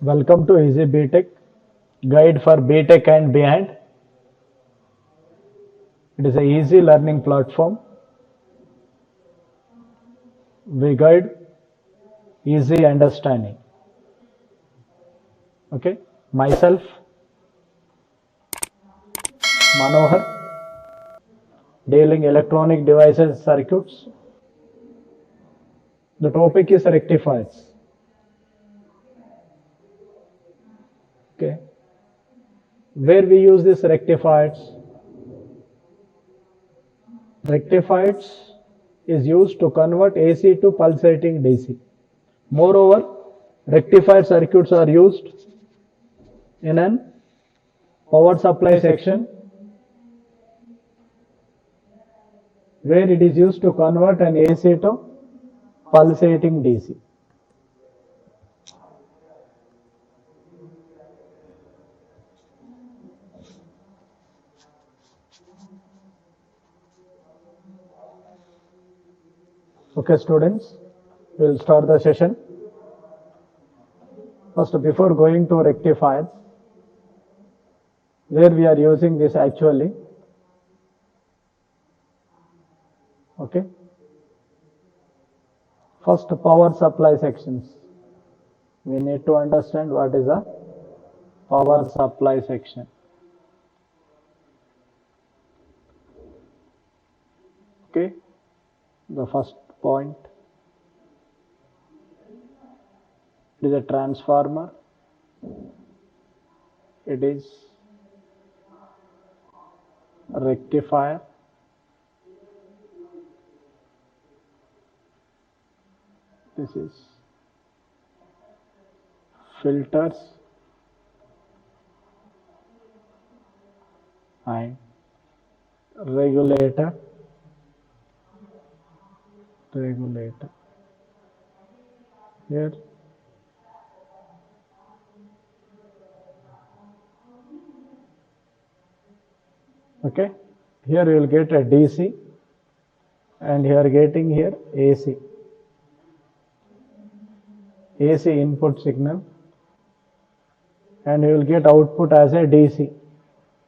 Welcome to Easy BTech, guide for BTech and beyond. It is a easy learning platform. We guide easy understanding. Okay, myself, Manohar, dealing electronic devices circuits. The topic is rectifiers. Okay, where we use this rectifiers? Rectifiers is used to convert AC to pulsating DC. Moreover, rectifier circuits are used in an power supply section where it is used to convert an AC to pulsating DC. Okay, students, we will start the session. First, before going to rectifiers, where we are using this actually. Okay. First, power supply sections. We need to understand what is a power supply section. Okay. The first point, it is a transformer. It is a rectifier. This is filters and regulator. Here okay, here you will get a DC and you are getting here AC input signal, and you will get output as a DC.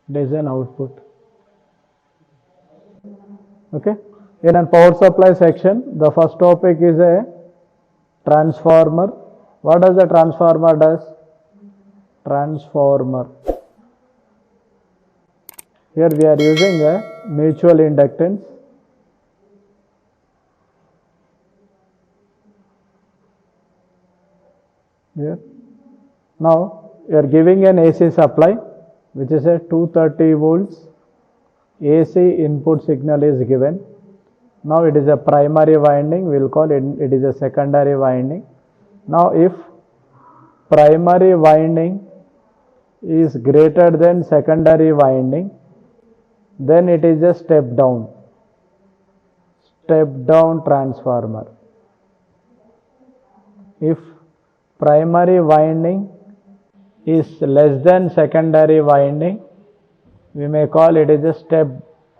It is an output. Okay, in a power supply section, the first topic is a transformer. What does the transformer does? Transformer. Here we are using a mutual inductance. Here. Now you are giving an AC supply, which is a 230 volts. AC input signal is given. Now it is a primary winding, we will call it, it is a secondary winding. Now if primary winding is greater than secondary winding, then it is a step down transformer. If primary winding is less than secondary winding, we may call it as a step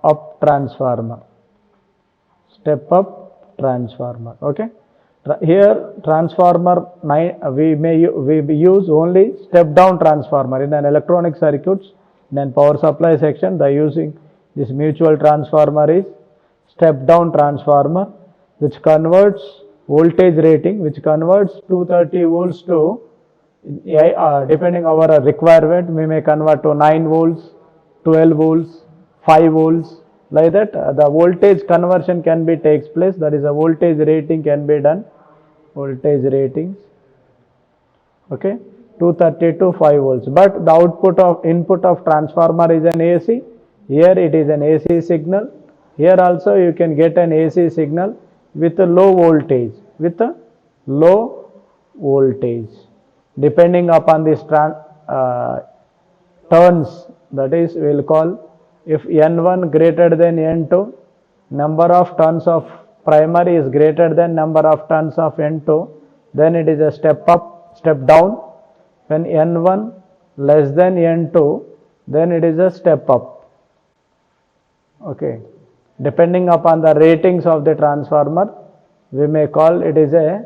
up transformer. Okay. Here transformer we use only step down transformer in an electronic circuits. Then power supply section, the using this mutual transformer is step down transformer, which converts voltage rating, which converts 230 volts to depending our requirement, we may convert to 9 volts, 12 volts, 5 volts. Like that, the voltage conversion can be takes place. That is, a voltage rating can be done. Voltage ratings. Okay, 230 to 5 volts. But the input of transformer is an AC. Here it is an AC signal. Here also you can get an AC signal with a low voltage. Depending upon this turns, that is, we will call, if N1 greater than N2, number of turns of primary is greater than number of turns of N2, then it is a step down. When N1 less than N2, then it is a step up. Okay, depending upon the ratings of the transformer, we may call it is a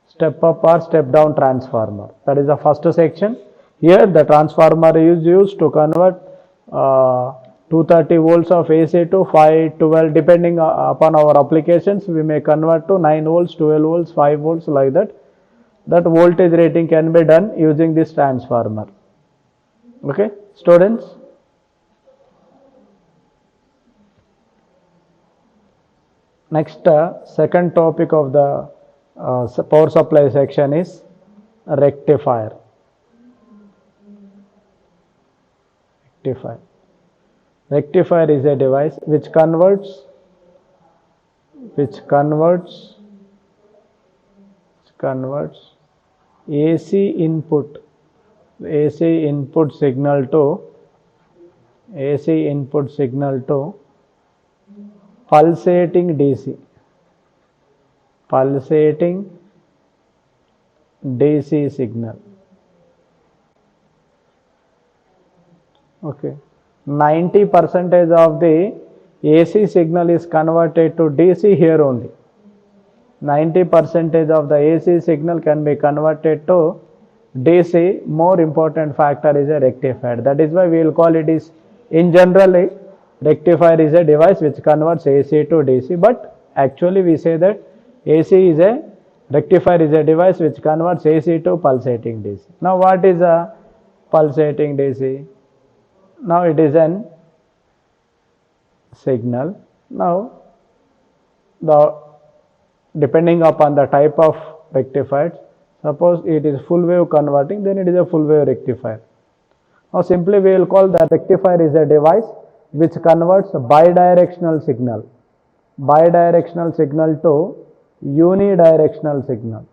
step up or step down transformer. That is the first section. Here the transformer is used to convert 230 volts of AC to 512, depending upon our applications. We may convert to 9 volts, 12 volts, 5 volts, like that. That voltage rating can be done using this transformer. Okay, students? Next, second topic of the power supply section is rectifier. Rectifier is a device which converts AC input signal to pulsating DC signal. Okay, 90% of the AC signal is converted to DC here only. 90% of the AC signal can be converted to DC. More important factor is a rectifier. That is why we will call it is, in generally, rectifier is a device which converts AC to DC, but actually we say that rectifier is a device which converts AC to pulsating DC. Now what is a pulsating DC? Now it is an signal. Now depending upon the type of rectifier, suppose it is full wave converting, then it is a full wave rectifier. Now simply we will call that rectifier is a device which converts bidirectional signal to unidirectional signal.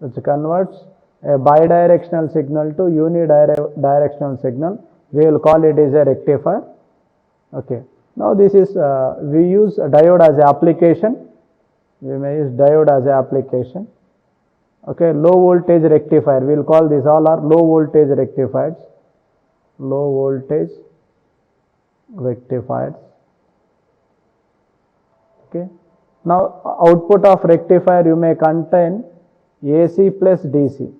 Which converts a bidirectional signal to unidirectional signal. We will call it as a rectifier. Okay. Now this is, we use a diode as an application. We may use diode as an application. Okay, low voltage rectifier. We will call these all are low voltage rectifiers. Low voltage rectifiers. Okay. Now output of rectifier you may contain AC plus DC.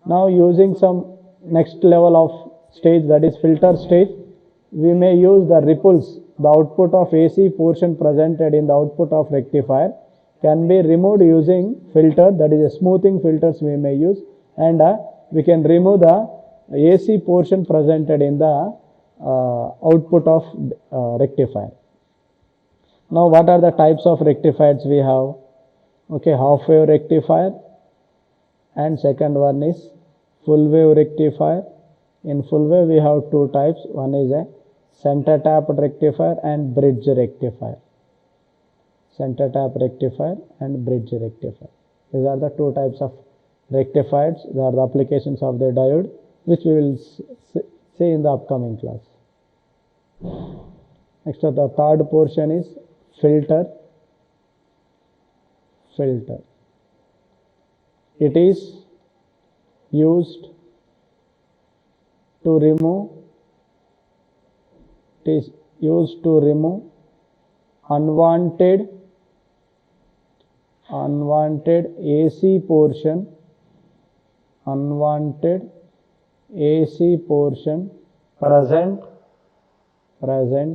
Now using some next level of stage, that is filter stage, we may use the ripples. The output of AC portion presented in the output of rectifier can be removed using filter, that is a smoothing filters we may use, and we can remove the AC portion presented in the output of rectifier. Now what are the types of rectifiers we have? Okay, half wave rectifier, and second one is full wave rectifier. In full wave we have two types. One is a center tapped rectifier and bridge rectifier. Center tap rectifier and bridge rectifier. These are the two types of rectifiers. They are the applications of the diode, which we will see in the upcoming class. Next, the third portion is filter. It is used to remove unwanted AC portion present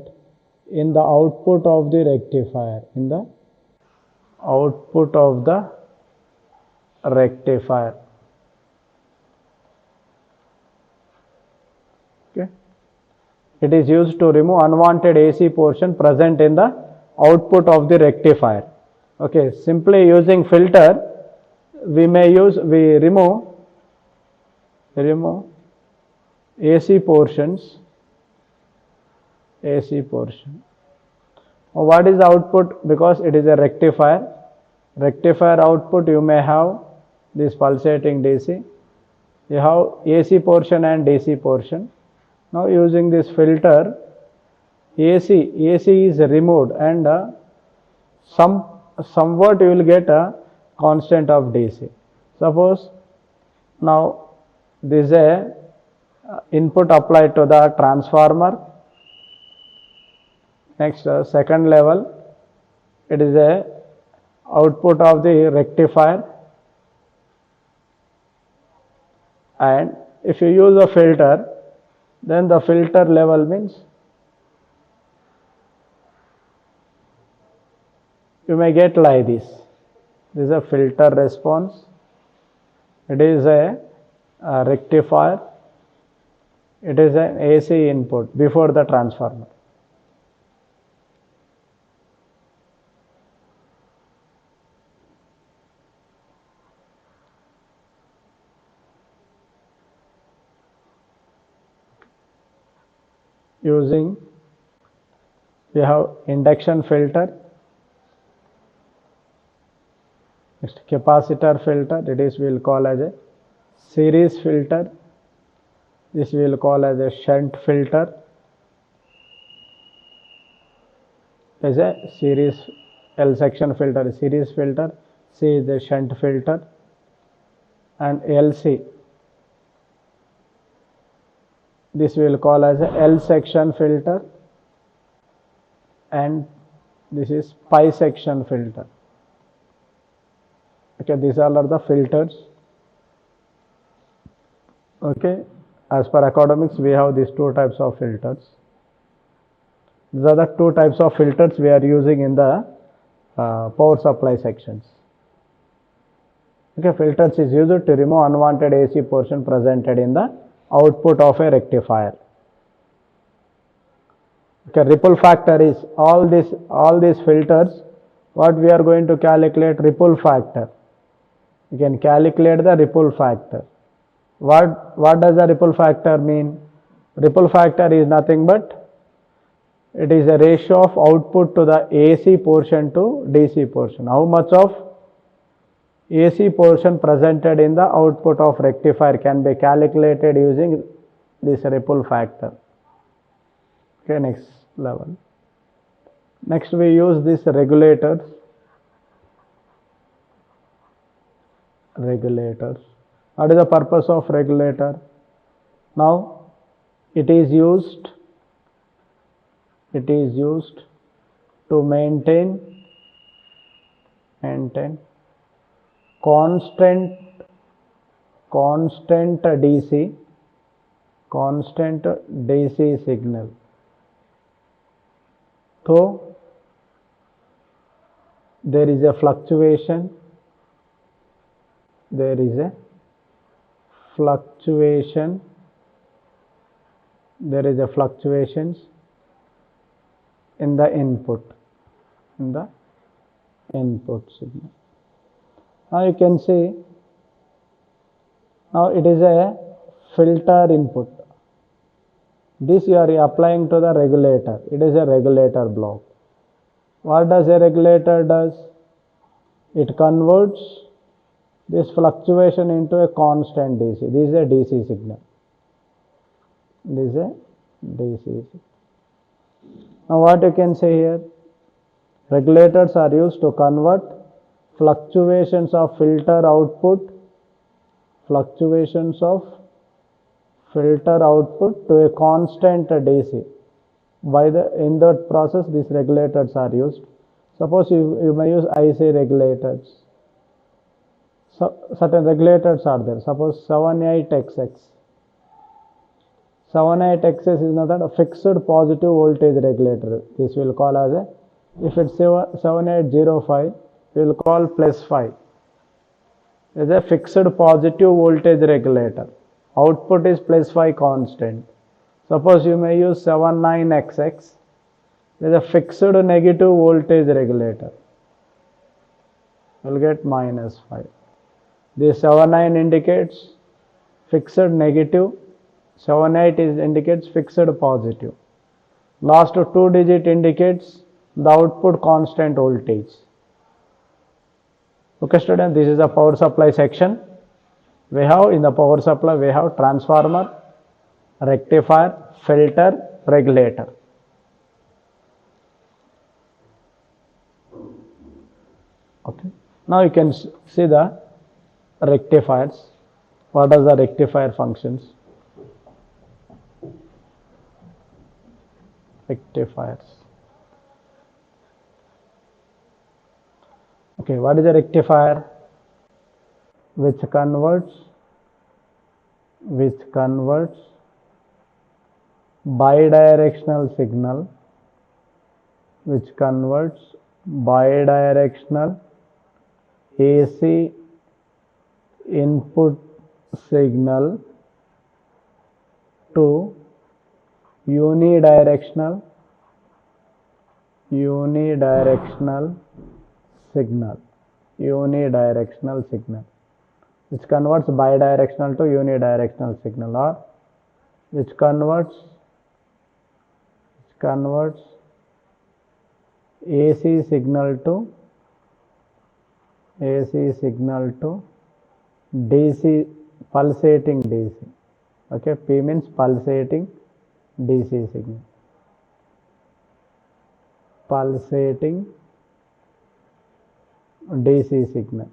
in the output of the rectifier. Okay. It is used to remove unwanted AC portion present in the output of the rectifier. Okay, simply using filter, we remove AC portions. What is the output? Because it is a rectifier. Rectifier output you may have this pulsating DC. You have AC portion and DC portion. Now using this filter, AC is removed, and somewhat you will get a constant of DC. Suppose now this is a input applied to the transformer. Next, second level, it is a output of the rectifier, and if you use a filter, then the filter level means you may get like this. This is a filter response. It is a rectifier. It is an AC input before the transformer. Using, we have induction filter, next capacitor filter, it is we will call as a series filter, this we will call as a shunt filter, is a series L section filter, series filter, C is the shunt filter, and LC, this we will call as a L section filter, and this is pi section filter. Okay, these all are the filters. Okay, as per academics, we have these two types of filters. These are the two types of filters we are using in the power supply sections. Okay, filters is used to remove unwanted AC portion presented in the output of a rectifier. Okay, ripple factor is all these filters. What we are going to calculate? Ripple factor. You can calculate the ripple factor. What does the ripple factor mean? Ripple factor is nothing but it is a ratio of output to the AC portion to DC portion. How much of AC portion presented in the output of rectifier can be calculated using this ripple factor. Okay, next level. Next we use this regulators. What is the purpose of regulator? Now it is used to maintain constant DC signal. So there is a fluctuation. Fluctuations in the input signal. Now you can see, now it is a filter input. This you are applying to the regulator. It is a regulator block. What does a regulator does? It converts this fluctuation into a constant DC. This is a DC signal. Now what you can say here? Regulators are used to convert fluctuations of filter output to a constant DC. In that process, these regulators are used. Suppose you may use IC regulators. So certain regulators are there. Suppose 78XX. 78XX is nothing a fixed positive voltage regulator. This will call as a, if it's 7805, we will call plus 5. It is a fixed positive voltage regulator. Output is plus 5 constant. Suppose you may use 79XX. It is a fixed negative voltage regulator. You will get minus 5. This 79 indicates fixed negative. 78 indicates fixed positive. Last 2 digit indicates the output constant voltage. Okay, student, this is the power supply section. We have in the power supply, we have transformer, rectifier, filter, regulator. Okay. Now you can see the rectifiers. What are the rectifier functions? Rectifiers. Okay, what is a rectifier? Which converts bidirectional signal, AC input signal to unidirectional signal, which converts bidirectional to unidirectional signal, or which converts AC signal to DC, pulsating DC. Okay, P means pulsating DC signal. Pulsating DC signal.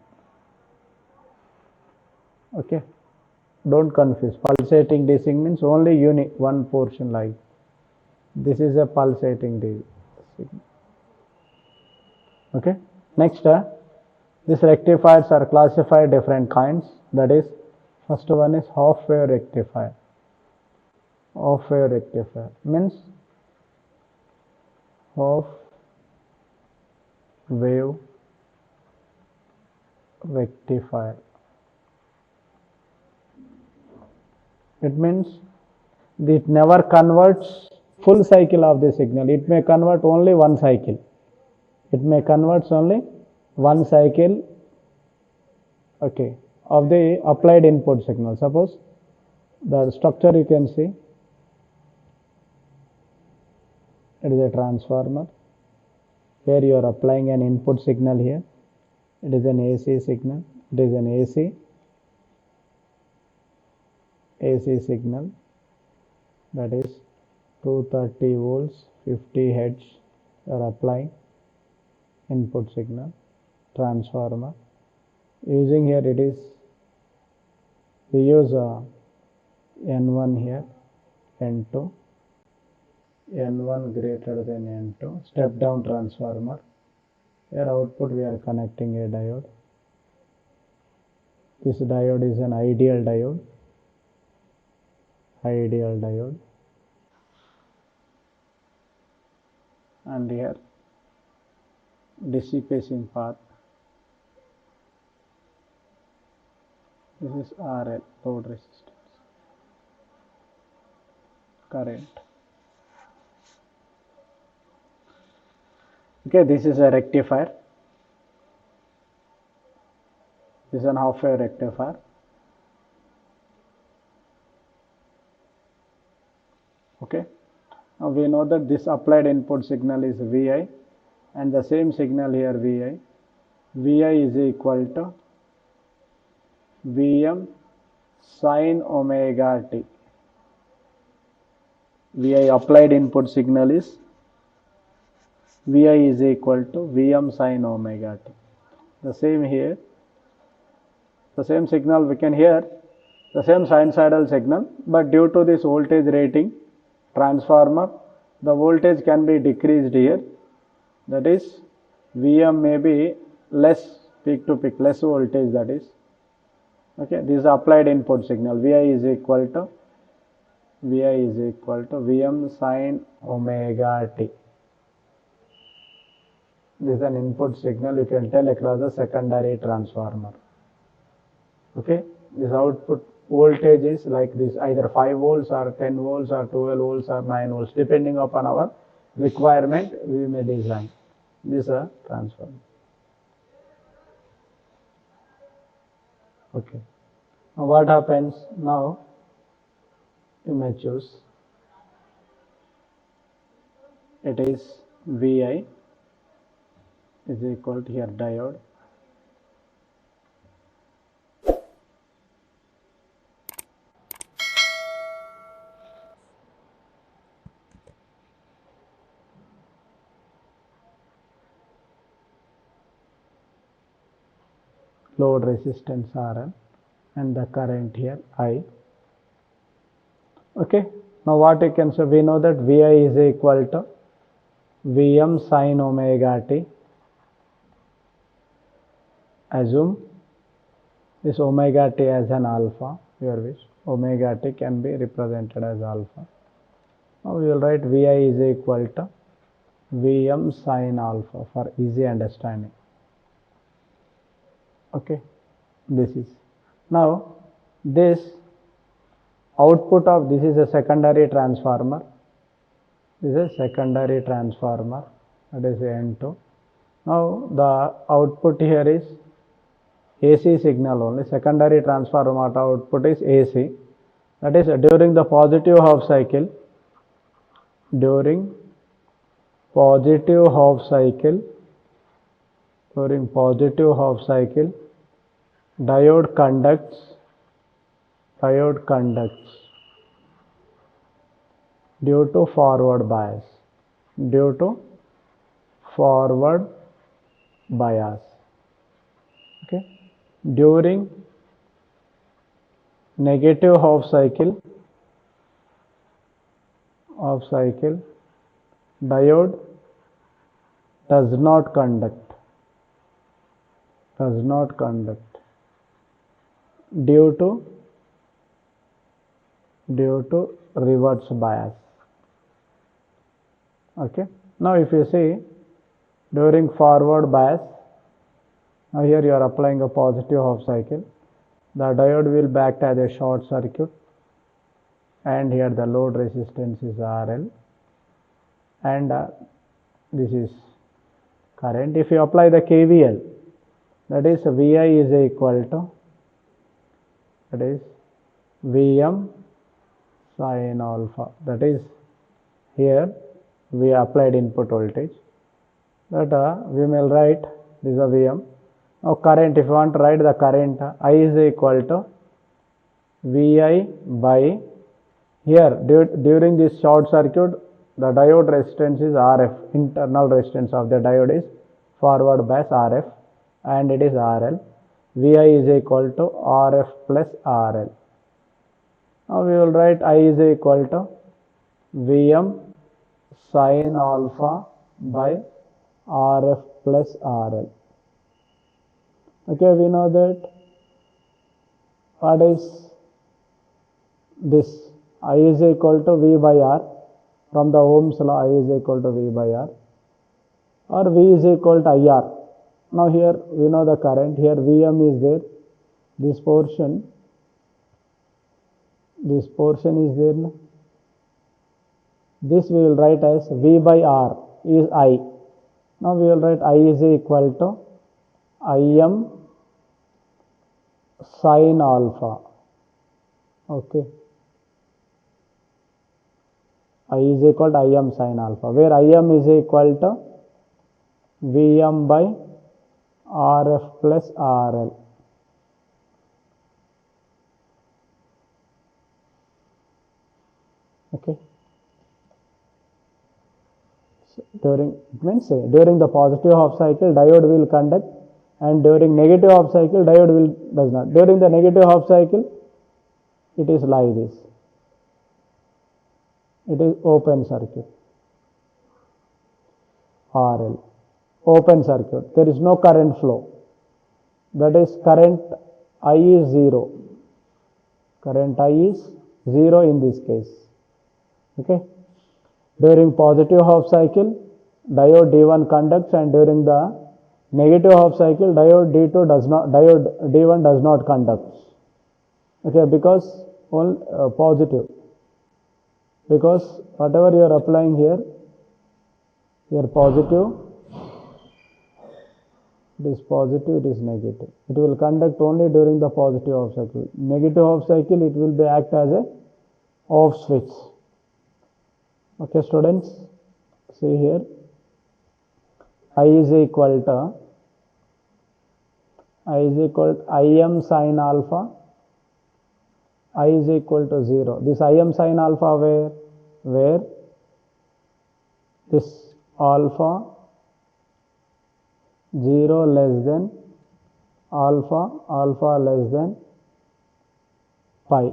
Okay, don't confuse. Pulsating DC means only one portion like. This is a pulsating DC signal. Okay, next these rectifiers are classified different kinds. That is, first one is half wave rectifier. Half wave rectifier means half wave rectifier. It means it never converts full cycle of the signal. It may convert only one cycle. Okay, of the applied input signal. Suppose the structure you can see, it is a transformer where you are applying an input signal here. It is an AC signal. It is an AC signal, that is 230 volts, 50 hertz. You are applying input signal, transformer. Using here we use N1 here, N2, N1 greater than N2, step down transformer. Here output we are connecting a diode. This diode is an ideal diode. And here dissipation path. This is RL, load resistance, current. Okay, this is a rectifier. This is an half wave rectifier. Okay, now we know that this applied input signal is Vi, and the same signal here Vi is equal to Vm sin omega t. Vi applied input signal is Vi is equal to Vm sin omega t. The same here, the same signal we can hear, the same sinusoidal signal, but due to this voltage rating transformer, the voltage can be decreased here. That is, Vm may be less, peak to peak, less voltage, that is. Okay, this is applied input signal. Vi is equal to Vm sin omega t. This is an input signal you can tell across the secondary transformer. Okay, this output voltage is like this, either 5 volts or 10 volts or 12 volts or 9 volts, depending upon our requirement we may design this transformer. Okay, now what happens now? You may choose, it is Vi is equal to here diode, load resistance RL, and the current here I. Okay, now what you can say, we know that Vi is equal to Vm sin omega t. assume this omega t as an alpha, your wish. Omega t can be represented as alpha. Now we will write Vi is equal to Vm sin alpha for easy understanding. Okay, this is. Now this output of this is a secondary transformer. This is a secondary transformer, that is N2. Now the output here is AC signal only. Secondary transformer output is AC. That is during the positive half cycle. During positive half cycle, diode conducts due to forward bias. Okay. During negative half cycle, diode does not conduct due to reverse bias. Okay. Now if you see during forward bias, now here you are applying a positive half cycle, the diode will act as a short circuit, and here the load resistance is RL, and this is current. If you apply the KVL, that is Vi is equal to, that is Vm sin alpha, that is here we applied input voltage, that we will write this is a Vm. Now current, if you want to write the current, I is equal to Vi by, here during this short circuit the diode resistance is Rf, internal resistance of the diode is forward bias Rf, and it is RL. Vi is equal to Rf plus RL. Now we will write I is equal to Vm sin alpha by Rf plus RL. Okay, we know that what is this, I is equal to V by R. From the Ohm's law, I is equal to V by R, or V is equal to IR. Now here we know the current, here Vm is there, this portion is there. This we will write as V by R is I. Now we will write I is equal to Im sin alpha. Okay, I is equal to Im sin alpha, where Im is equal to Vm by Rf plus RL. Okay. So during the positive half cycle diode will conduct, and during negative half cycle diode does not. During the negative half cycle it is like this. It is open circuit. RL. Open circuit. There is no current flow. That is current I is 0. Current I is 0 in this case. Okay. During positive half cycle diode D1 conducts, and during the negative half cycle diode D1 does not conduct. Okay, because positive. Because whatever you are applying here positive, it is positive, it is negative. It will conduct only during the positive half cycle. Negative half cycle, it will be act as a off switch. Okay, students, see here, I is equal to Im sin alpha. I is equal to 0. This Im sin alpha where this alpha 0 less than alpha less than pi.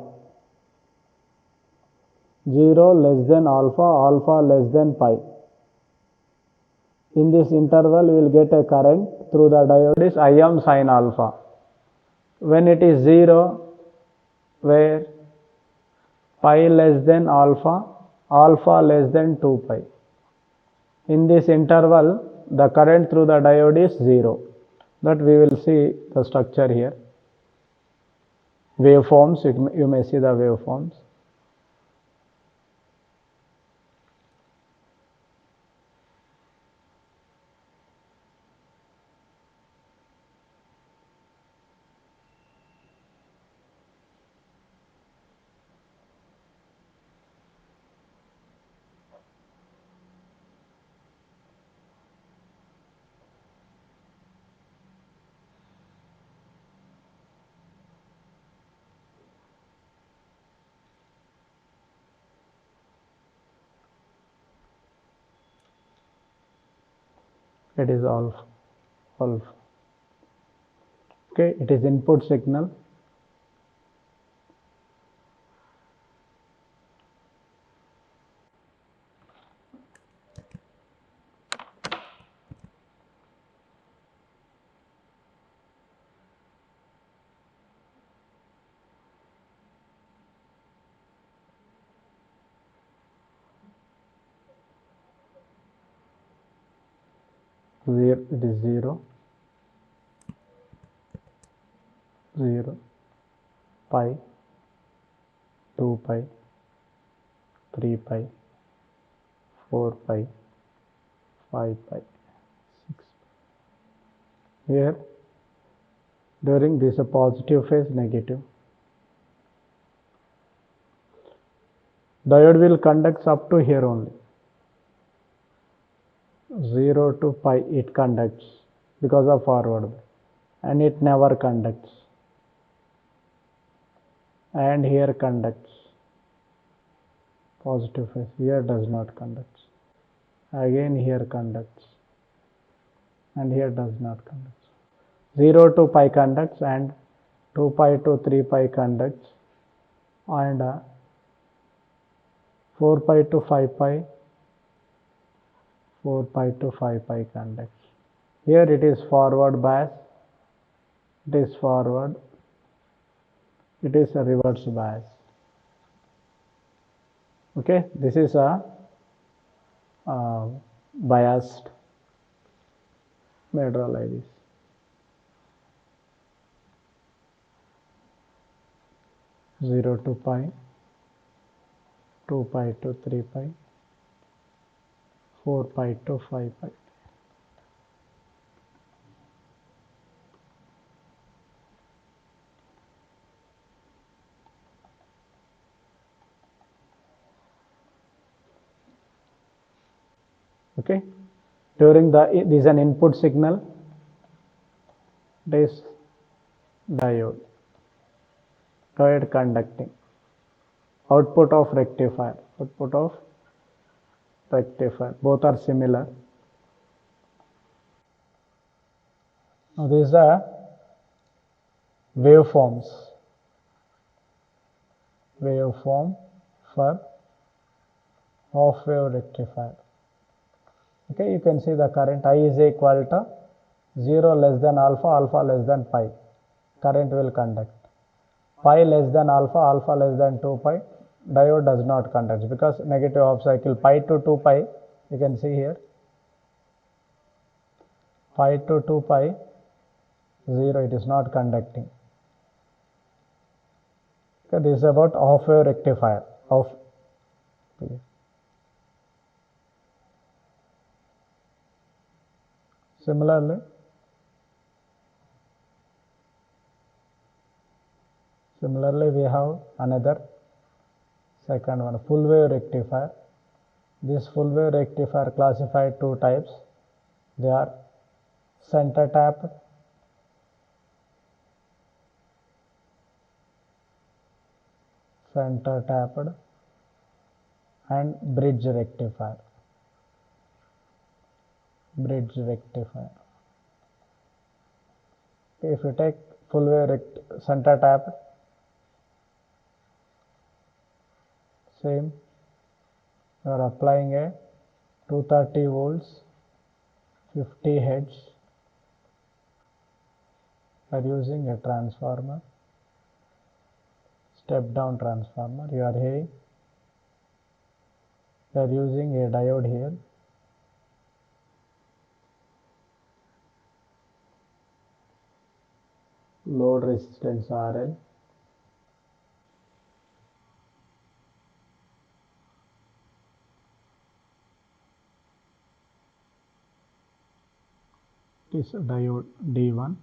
0 less than alpha less than pi. In this interval, we will get a current through the diode is Im sin alpha. When it is 0, where pi less than alpha, alpha less than 2 pi. In this interval, the current through the diode is 0. That we will see the structure here. Waveforms, you may see the waveforms. It is alpha. Okay, it is input signal. It is 0, 0, pi, 2 pi, 3 pi, 4 pi, 5 pi, 6 pi. Here, during this a positive phase, negative. Diode will conduct up to here only. 0 to pi it conducts because of forward, and it never conducts. And here conducts. Positive phase. Here does not conduct. Again here conducts. And here does not conduct. 0 to pi conducts, and 2 pi to 3 pi conducts, and 4 pi to 5 pi, 4 pi to 5 pi conducts. Here it is forward bias, it is forward, it is a reverse bias. Okay, this is a biased may draw like this. Zero to pi, 2 pi to 3 pi, 4 pi to 5 pi. Okay, during this is an input signal. This diode conducting. Output of rectifier. Both are similar. Now these are waveforms. Waveform for half wave rectifier. Okay, you can see the current I is equal to 0 less than alpha, alpha less than pi. Current will conduct. Pi less than alpha, alpha less than 2 pi. Diode does not conduct because negative half cycle. Pi to 2 pi, you can see here. Pi to 2 pi, 0, it is not conducting. Okay, this is about half wave rectifier. Similarly, we have another second one, full wave rectifier. This full wave rectifier classified two types. They are center tapped and bridge rectifier. If you take full wave center tapped, same, you are applying a 230 volts 50 heads are using a transformer, step down transformer. You are hearing, you are using a diode here. Load resistance RL. This diode D1,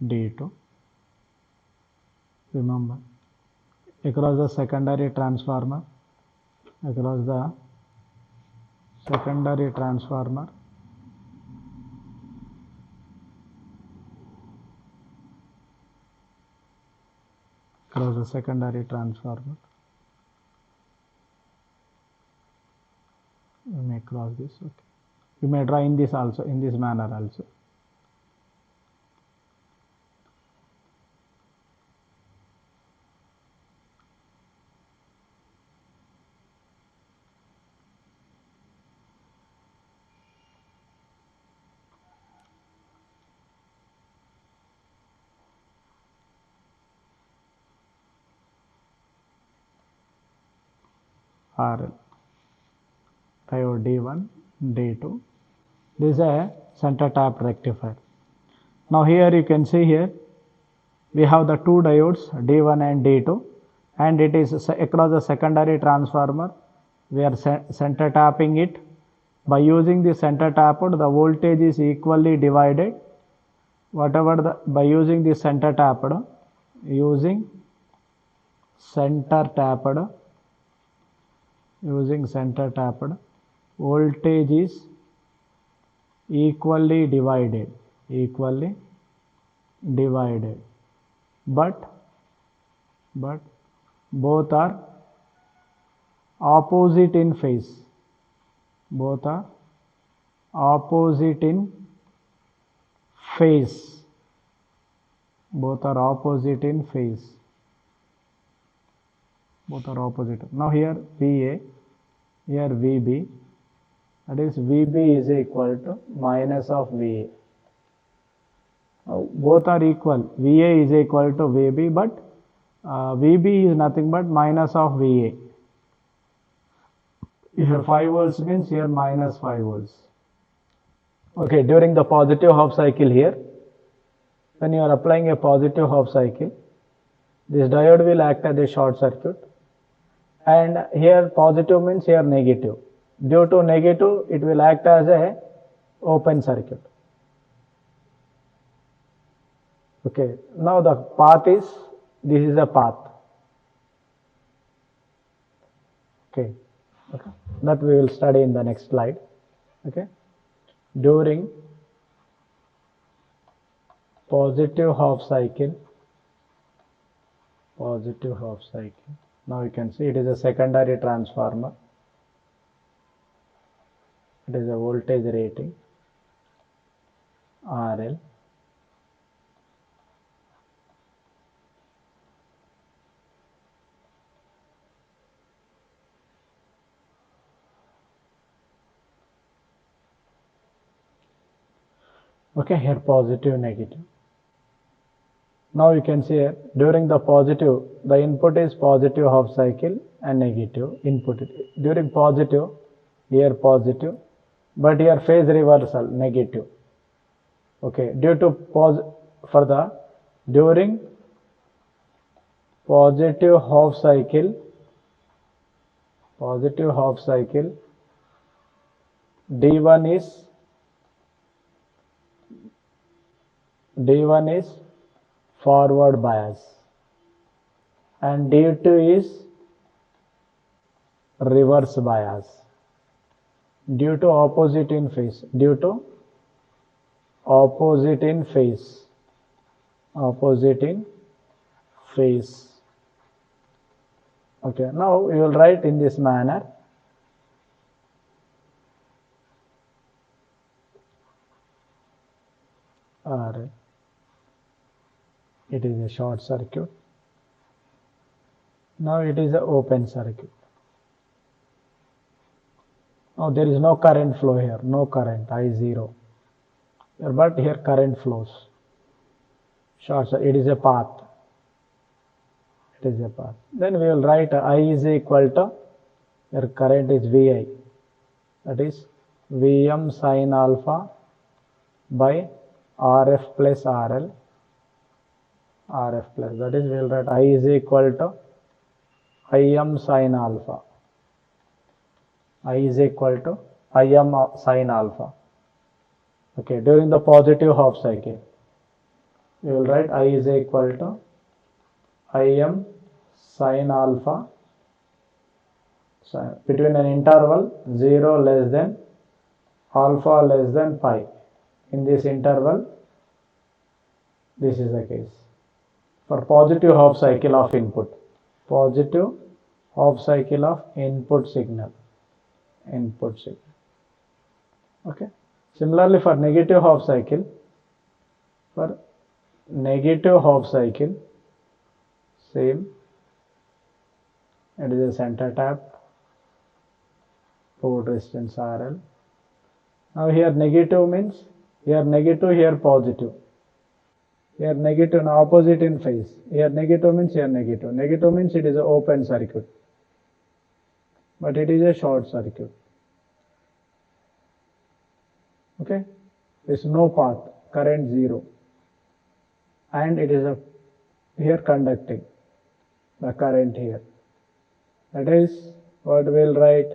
D2. Remember, across the secondary transformer, across the secondary transformer, across the secondary transformer, you may cross this. Okay, you may draw in this also, in this manner also. RL, diode D1, D2. This is a center tap rectifier. Now here you can see here we have the two diodes D1 and D2, and it is across the secondary transformer. We are center tapping it. By using the center tapped, the voltage is equally divided. By using the center tapped, using center tapped, voltage is equally divided, but both are opposite in phase. Both are opposite in phase. Both are opposite in phase. Both are opposite. Now here VA, here VB. That is VB is equal to minus of VA. Now both are equal. VA is equal to VB, but VB is nothing but minus of VA. Here 5 volts means here minus 5 volts. Okay, during the positive half cycle here, when you are applying a positive half cycle, this diode will act as a short circuit. And here positive means here negative. Due to negative, it will act as a open circuit. Okay, now the path is, this is a path. Okay, that we will study in the next slide. Okay, during positive half cycle, now you can see it is a secondary transformer. It is a voltage rating RL. Okay, here positive, negative. Now you can see here, during the positive, the input is positive half cycle and negative input. During positive, here positive, but here phase reversal, negative. Okay, due to during positive half cycle, D1 is forward bias and D2 is reverse bias due to opposite in phase. Okay, now we will write in this manner. It is a short circuit. Now it is an open circuit. Now there is no current flow here, no current, I0. here, but here current flows. Short circuit, it is a path. It is a path. Then we will write I is equal to, here current is VI, that is Vm sin alpha by Rf plus RL, Rf plus, that is we will write I is equal to Im sin alpha. I is equal to Im sin alpha. Okay, during the positive half cycle, we will write I is equal to Im sin alpha between an interval 0 less than alpha less than pi. In this interval, this is the case. For positive half cycle of input, positive half cycle of input signal. Okay. Similarly, for negative half cycle, same. It is a center tap, port resistance RL. Now here negative means, here negative, here positive. Here negative and opposite in phase. Here negative means here negative. Negative means it is an open circuit, but it is a short circuit. Okay, there is no path, current 0, and it is a here conducting the current here. That is what we will write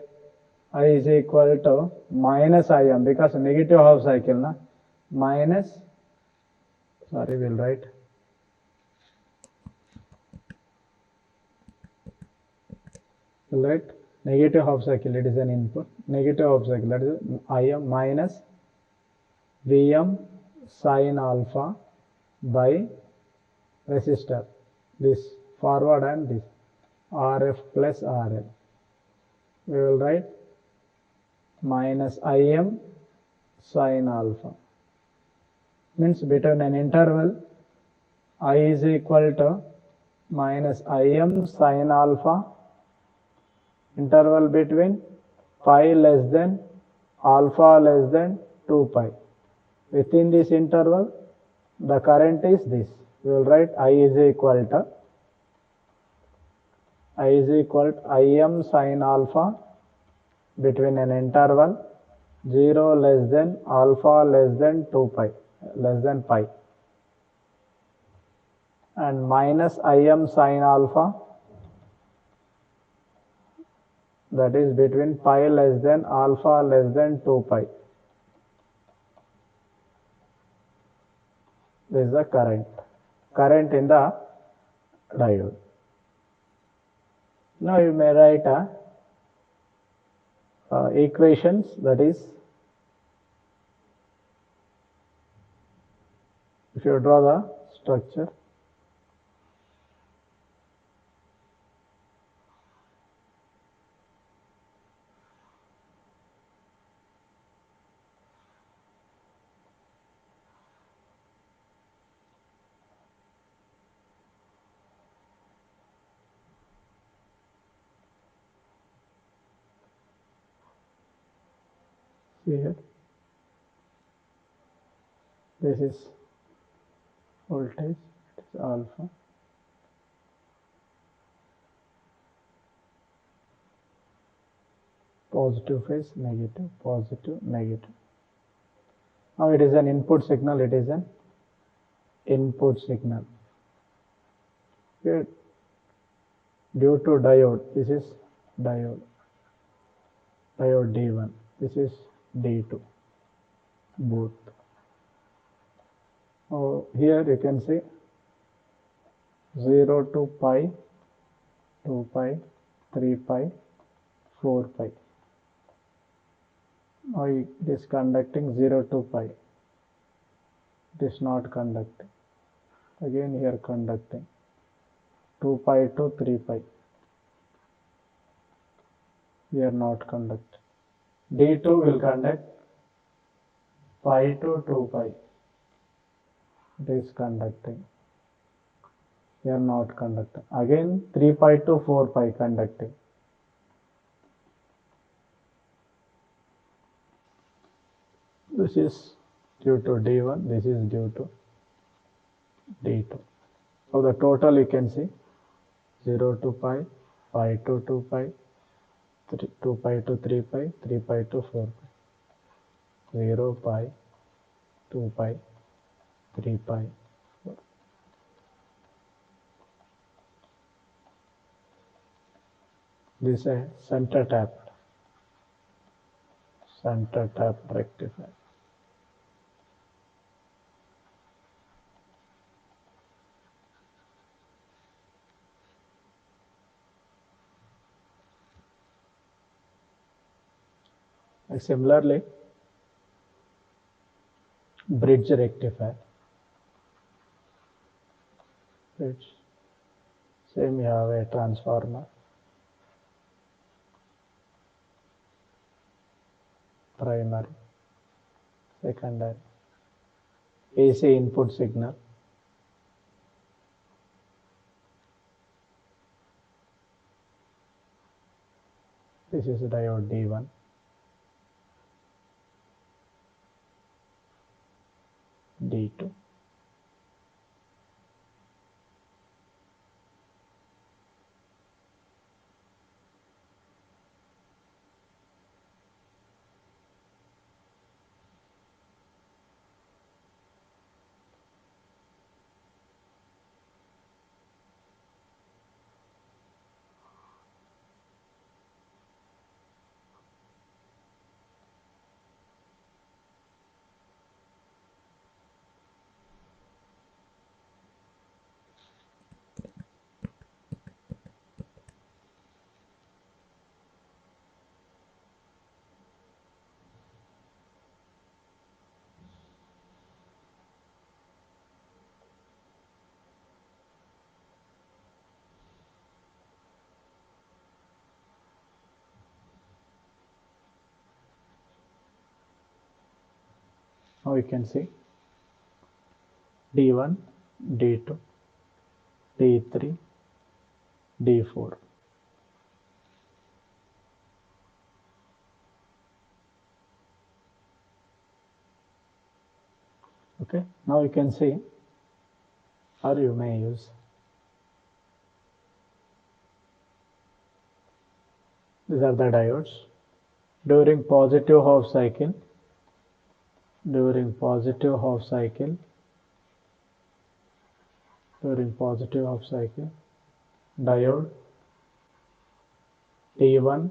I is equal to minus Im, because negative half cycle na minus, sorry, we will write negative half cycle, it is an input, negative half cycle, that is Im minus Vm sin alpha by resistor, this forward and this Rf plus RL. We will write minus Im sin alpha, means between an interval I is equal to minus Im sin alpha, interval between pi less than alpha less than 2 pi. Within this interval, the current is this. We will write I is equal to Im sin alpha between an interval 0 less than alpha less than 2 pi, less than pi, and minus Im sin alpha, that is between pi less than alpha less than 2 pi. This is the current in the diode. Now you may write equations, that is, if you draw the structure, here, this is voltage, it is alpha, positive phase, negative, positive, negative. Now it is an input signal, it is an input signal. Here, due to diode, this is diode D1, this is D2, both. Now here you can see 0 to pi, 2 pi, 3 pi, 4 pi. Now it is conducting 0 to pi. It is not conducting. Again here conducting 2 pi to 3 pi. Here not conducting. D2 will conduct pi to 2 pi. It is conducting. Here not conducting. Again 3 pi to 4 pi conducting. This is due to D1, this is due to D2. So the total you can see 0 to pi, pi to 2 pi, 2 pi to 3 pi, 3 pi to 4 pi, 0 pi, 2 pi, 3 pi. This is a center tapped rectifier. Similarly, bridge rectifier. Bridge. Same, we have a transformer, primary, secondary, AC input signal, this is diode D1, D2. Now you can see D1, D2, D3, D4. Okay, now you can see, or you may use these are the diodes during positive half cycle. During positive half cycle, diode D1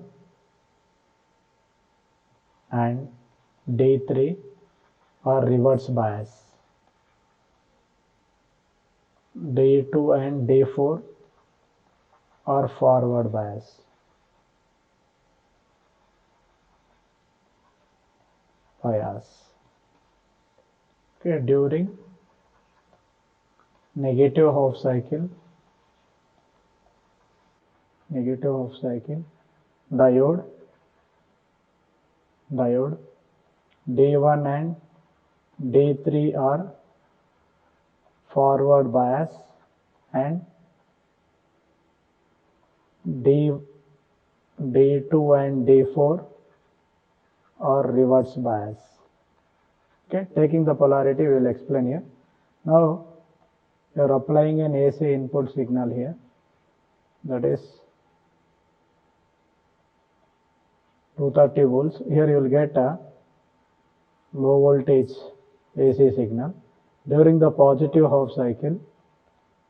and D3 are reverse bias. D2 and D4 are forward bias. Okay, during negative half cycle, diode D1 and D3 are forward bias and D2 and D4 are reverse bias. Okay, taking the polarity we will explain here. Now you are applying an AC input signal here, that is 230 volts. Here you will get a low voltage AC signal. During the positive half cycle,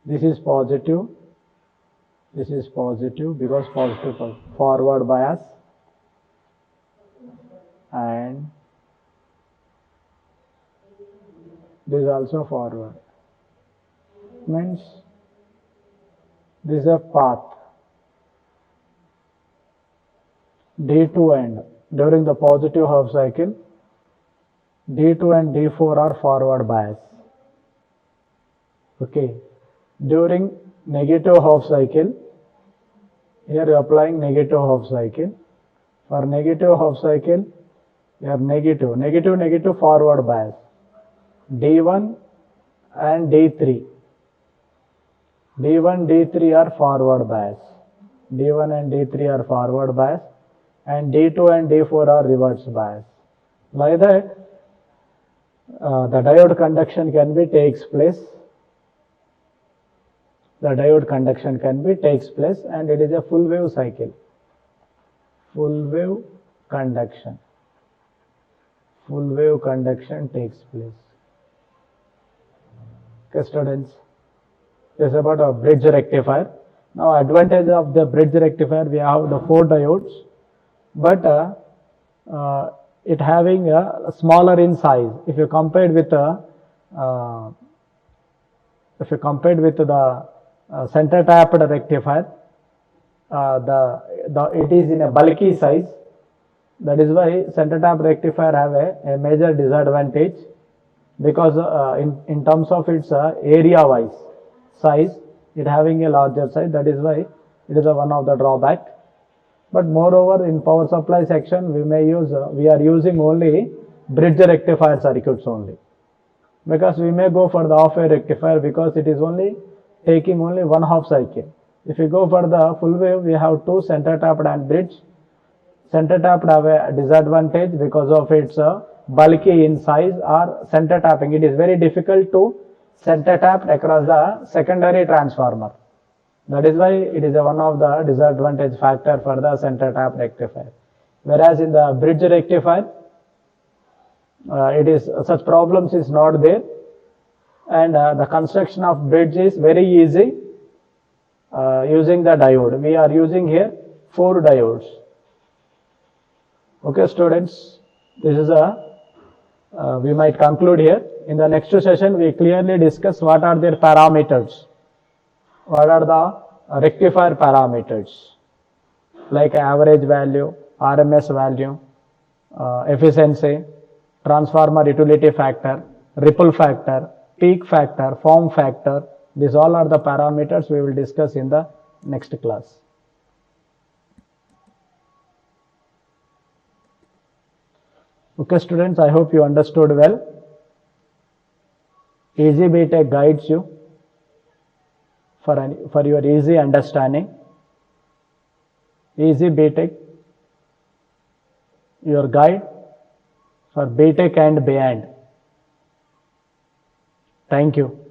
this is positive because positive forward bias, and this is also forward. Means this is a path. D2 and during the positive half cycle, D2 and D4 are forward bias. Okay. During negative half cycle, here you are applying negative half cycle. For negative half cycle, you have negative forward bias. D1 and D3. D1, D3 are forward bias. D1 and D3 are forward bias, and D2 and D4 are reverse bias. Like that, The diode conduction can be takes place. The diode conduction can be takes place, and it is a full wave cycle. Full wave conduction. Full wave conduction takes place. Okay, students. This is about a bridge rectifier. Now, advantage of the bridge rectifier, we have the 4 diodes, but it having a smaller in size. If you compared with the center tapped rectifier, it is in a bulky size. That is why center tap rectifier have a major disadvantage, because in terms of its area wise size, it having a larger size. That is why it is one of the drawback. But moreover, in power supply section, we are using only bridge rectifier circuits only, because we may go for the half wave rectifier, because it is only taking only 1/2 cycle. If we go for the full wave, we have 2 center tapped and bridge. Center tapped have a disadvantage because of its bulky in size or center tapping. It is very difficult to center tap across the secondary transformer. That is why it is one of the disadvantage factor for the center tap rectifier. Whereas in the bridge rectifier, it is such problems is not there, and the construction of bridge is very easy using the diode. We are using here 4 diodes. Okay, students, this is we might conclude here. In the next session, we clearly discuss what are their parameters. What are the rectifier parameters, like average value, RMS value, efficiency, transformer utility factor, ripple factor, peak factor, form factor. These all are the parameters we will discuss in the next class. Okay, students, I hope you understood well. Easy BTech guides you for your easy understanding. Easy BTech, your guide for BTech and beyond. Thank you.